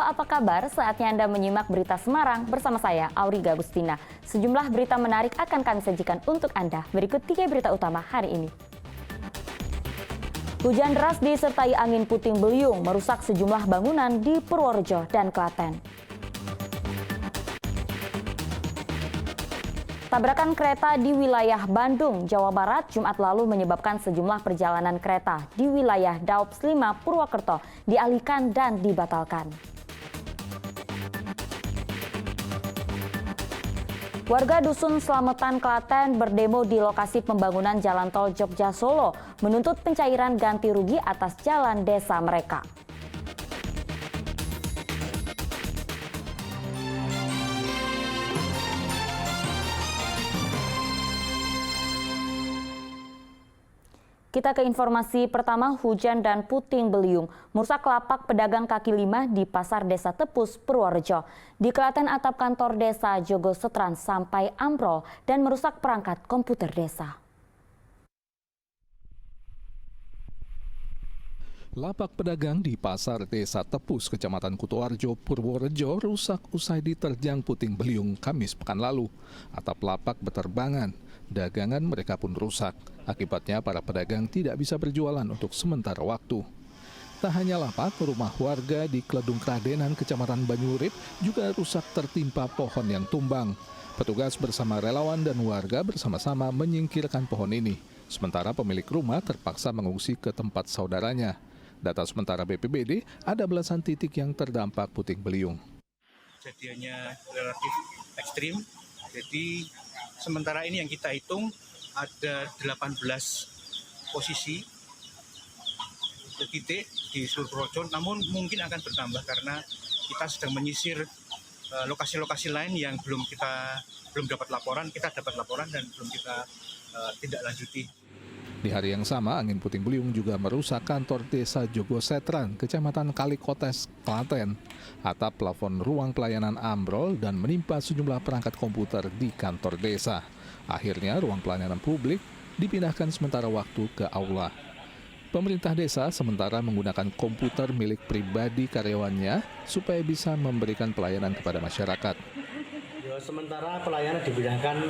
apa kabar? Saatnya Anda menyimak berita Semarang bersama saya, Auriga Agustina. Sejumlah berita menarik akan kami sajikan untuk Anda. Berikut 3 berita utama hari ini. Hujan deras disertai angin puting beliung merusak sejumlah bangunan di Purworejo dan Klaten. Tabrakan kereta di wilayah Bandung, Jawa Barat, Jumat lalu menyebabkan sejumlah perjalanan kereta di wilayah Daops 5 Purwokerto dialihkan dan dibatalkan. Warga Dusun Slametan, Klaten berdemo di lokasi pembangunan jalan tol Jogja-Solo menuntut pencairan ganti rugi atas jalan desa mereka. Kita ke informasi pertama, hujan dan puting beliung merusak lapak pedagang kaki lima di Pasar Desa Tepus, Purworejo. Di Klaten, atap kantor desa Jogo Setran sampai ambrol dan merusak perangkat komputer desa. Lapak pedagang di Pasar Desa Tepus, Kecamatan Kutoarjo, Purworejo rusak usai diterjang puting beliung Kamis pekan lalu. Atap lapak berterbangan, dagangan mereka pun rusak. Akibatnya para pedagang tidak bisa berjualan untuk sementara waktu. Tak hanya lapak, rumah warga di Kledung Kradenan, Kecamatan Banyurip juga rusak tertimpa pohon yang tumbang. Petugas bersama relawan dan warga bersama-sama menyingkirkan pohon ini. Sementara pemilik rumah terpaksa mengungsi ke tempat saudaranya. Data sementara BPBD, ada belasan titik yang terdampak puting beliung. Kejadiannya relatif ekstrim, jadi sementara ini yang kita hitung ada 18 posisi titik di seluruh Purworejo, namun mungkin akan bertambah karena kita sedang menyisir lokasi-lokasi lain yang belum dapat laporan. Kita dapat laporan dan belum kita tindak lanjuti. Di hari yang sama, angin puting beliung juga merusak kantor desa Jogo Setran, Kecamatan Kalikotes, Klaten. Atap plafon ruang pelayanan ambrol dan menimpa sejumlah perangkat komputer di kantor desa. Akhirnya, ruang pelayanan publik dipindahkan sementara waktu ke aula. Pemerintah desa sementara menggunakan komputer milik pribadi karyawannya supaya bisa memberikan pelayanan kepada masyarakat. Sementara pelayanan dipindahkan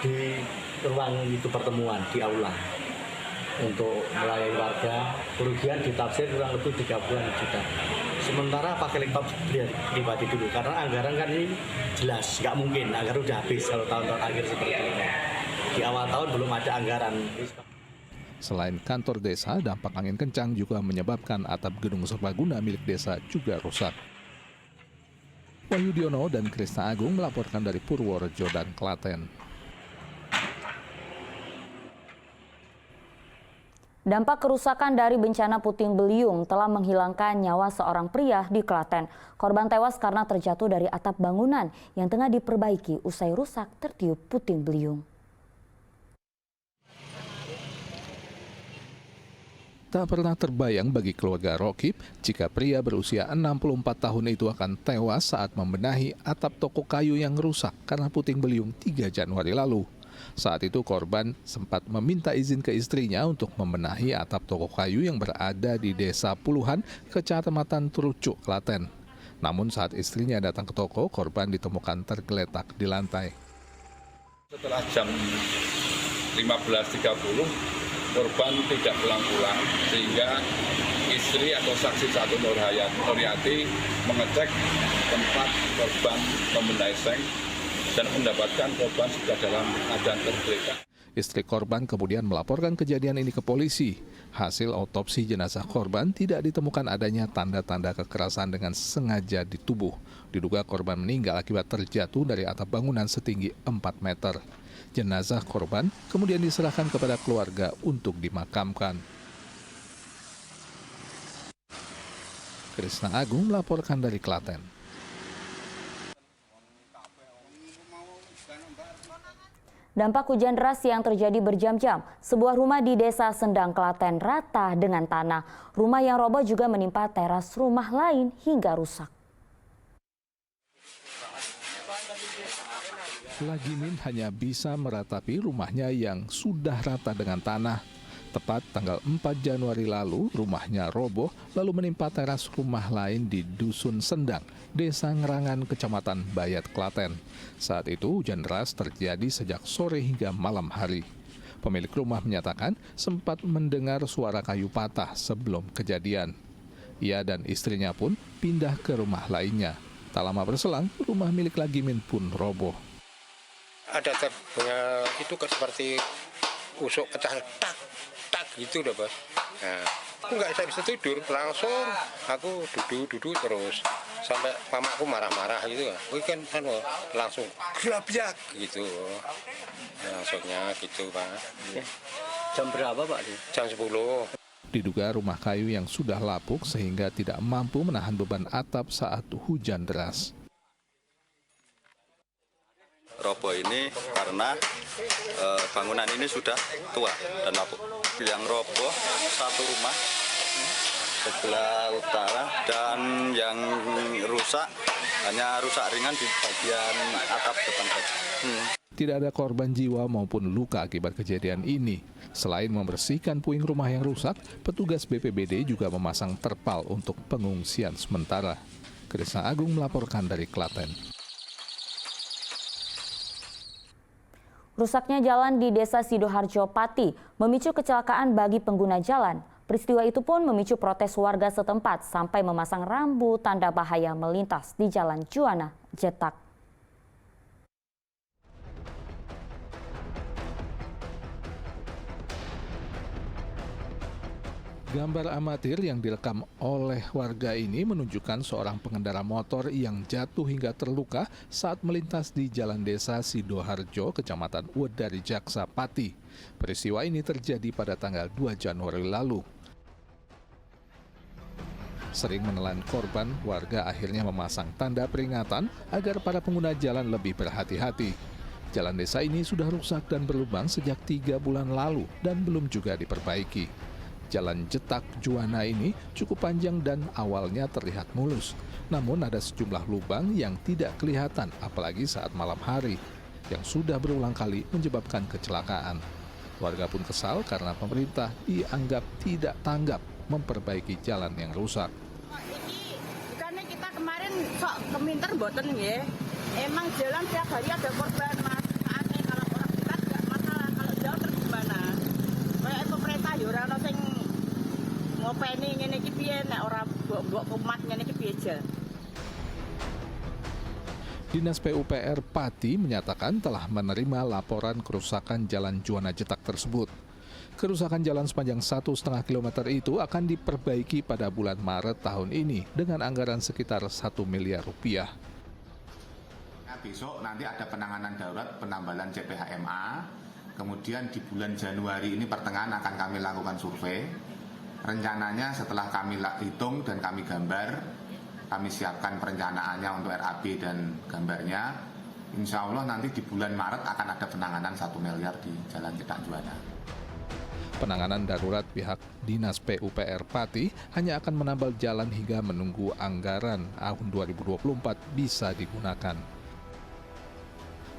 di ruang itu pertemuan di aula. Untuk melayani warga, kerugian ditafsir kurang lebih 30 juta. Sementara pakai laptop pribadi dulu, karena anggaran kan ini jelas, nggak mungkin, anggaran udah habis kalau tahun-tahun akhir seperti ini. Di awal tahun belum ada anggaran. Selain kantor desa, dampak angin kencang juga menyebabkan atap gedung serbaguna milik desa juga rusak. Wahyu Diono dan Krisna Agung melaporkan dari Purworejo dan Klaten. Dampak kerusakan dari bencana puting beliung telah menghilangkan nyawa seorang pria di Klaten. Korban tewas karena terjatuh dari atap bangunan yang tengah diperbaiki usai rusak tertiup puting beliung. Tak pernah terbayang bagi keluarga Rokib jika pria berusia 64 tahun itu akan tewas saat membenahi atap toko kayu yang rusak karena puting beliung 3 Januari lalu. Saat itu korban sempat meminta izin ke istrinya untuk membenahi atap toko kayu yang berada di Desa Puluhan, Kecamatan Trucuk, Klaten. Namun saat istrinya datang ke toko, korban ditemukan tergeletak di lantai. Setelah jam 15.30, korban tidak pulang-pulang sehingga istri atau saksi satu Nurhayati mengecek tempat korban membenahi seng dan mendapatkan korban sudah dalam keadaan tergeletak. Istri korban kemudian melaporkan kejadian ini ke polisi. Hasil otopsi jenazah korban tidak ditemukan adanya tanda-tanda kekerasan dengan sengaja di tubuh. Diduga korban meninggal akibat terjatuh dari atap bangunan setinggi 4 meter. Jenazah korban kemudian diserahkan kepada keluarga untuk dimakamkan. Krisna Agung melaporkan dari Klaten. Dampak hujan deras yang terjadi berjam-jam, sebuah rumah di Desa Sendang, Klaten rata dengan tanah. Rumah yang roboh juga menimpa teras rumah lain hingga rusak. Lagimin hanya bisa meratapi rumahnya yang sudah rata dengan tanah. Tepat tanggal 4 Januari lalu, rumahnya roboh lalu menimpa teras rumah lain di Dusun Sendang, Desa Ngerangan, Kecamatan Bayat, Klaten. Saat itu hujan deras terjadi sejak sore hingga malam hari. Pemilik rumah menyatakan sempat mendengar suara kayu patah sebelum kejadian. Ia dan istrinya pun pindah ke rumah lainnya. Tak lama berselang, rumah milik Lagimin pun roboh. Ada terbang itu seperti usuk pecah tak gitu udah Bos. Nah, aku nggak bisa tidur, langsung aku duduk terus sampai mamaku marah-marah gitu kan. Kan langsung gelabyak gitu. Langsungnya gitu Pak. Jam berapa Pak? Jam 10. Diduga rumah kayu yang sudah lapuk sehingga tidak mampu menahan beban atap saat hujan deras. Roboh ini karena bangunan ini sudah tua dan lapuk. Yang roboh satu rumah sebelah utara dan yang rusak hanya rusak ringan di bagian atap depan saja. Tidak ada korban jiwa maupun luka akibat kejadian ini. Selain membersihkan puing rumah yang rusak, petugas BPBD juga memasang terpal untuk pengungsian sementara. Krisna Agung melaporkan dari Klaten. Rusaknya jalan di Desa Sidoharjo, Pati memicu kecelakaan bagi pengguna jalan. Peristiwa itu pun memicu protes warga setempat sampai memasang rambu tanda bahaya melintas di Jalan Juwana, Jetak. Gambar amatir yang direkam oleh warga ini menunjukkan seorang pengendara motor yang jatuh hingga terluka saat melintas di Jalan Desa Sidoharjo, Kecamatan Wedari Jaksa, Pati. Peristiwa ini terjadi pada tanggal 2 Januari lalu. Sering menelan korban, warga akhirnya memasang tanda peringatan agar para pengguna jalan lebih berhati-hati. Jalan desa ini sudah rusak dan berlubang sejak 3 bulan lalu dan belum juga diperbaiki. Jalan Jetak Juwana ini cukup panjang dan awalnya terlihat mulus. Namun ada sejumlah lubang yang tidak kelihatan apalagi saat malam hari yang sudah berulang kali menyebabkan kecelakaan. Warga pun kesal karena pemerintah dianggap tidak tanggap memperbaiki jalan yang rusak. Bukannya kita kemarin sok keminter boten nggih. Emang jalan tiap hari ada korban Mas. Aneh kalau orang kita tidak masalah, kalau jauh terus gimana? Kayak pemerintah ya ora ono sing ngopeni ngene iki piye nek ora mbok kumat ngene iki piye aja. Dinas PUPR Pati menyatakan telah menerima laporan kerusakan Jalan Juwana Jetak tersebut. Kerusakan jalan sepanjang 1,5 kilometer itu akan diperbaiki pada bulan Maret tahun ini dengan anggaran sekitar 1 miliar rupiah. Besok nanti ada penanganan darurat penambalan CPHMA. Kemudian di bulan Januari ini pertengahan akan kami lakukan survei. Rencananya setelah kami hitung dan kami gambar, kami siapkan perencanaannya untuk RAB dan gambarnya. Insya Allah nanti di bulan Maret akan ada penanganan 1 miliar di Jalan Jetak Juwana. Penanganan darurat pihak Dinas PUPR Pati hanya akan menambal jalan hingga menunggu anggaran tahun 2024 bisa digunakan.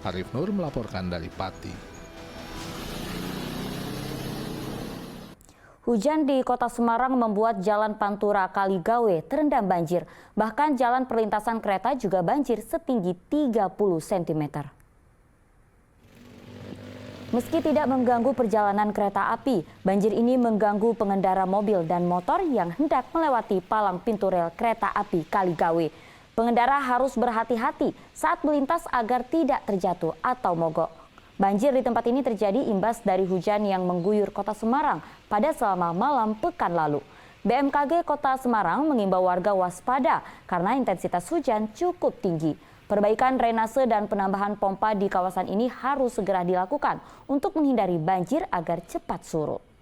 Arif Nur melaporkan dari Pati. Hujan di Kota Semarang membuat Jalan Pantura Kaligawe terendam banjir. Bahkan jalan perlintasan kereta juga banjir setinggi 30 cm. Meski tidak mengganggu perjalanan kereta api, banjir ini mengganggu pengendara mobil dan motor yang hendak melewati palang pintu rel kereta api Kaligawe. Pengendara harus berhati-hati saat melintas agar tidak terjatuh atau mogok. Banjir di tempat ini terjadi imbas dari hujan yang mengguyur Kota Semarang pada selama malam pekan lalu. BMKG Kota Semarang mengimbau warga waspada karena intensitas hujan cukup tinggi. Perbaikan drainase dan penambahan pompa di kawasan ini harus segera dilakukan untuk menghindari banjir agar cepat surut.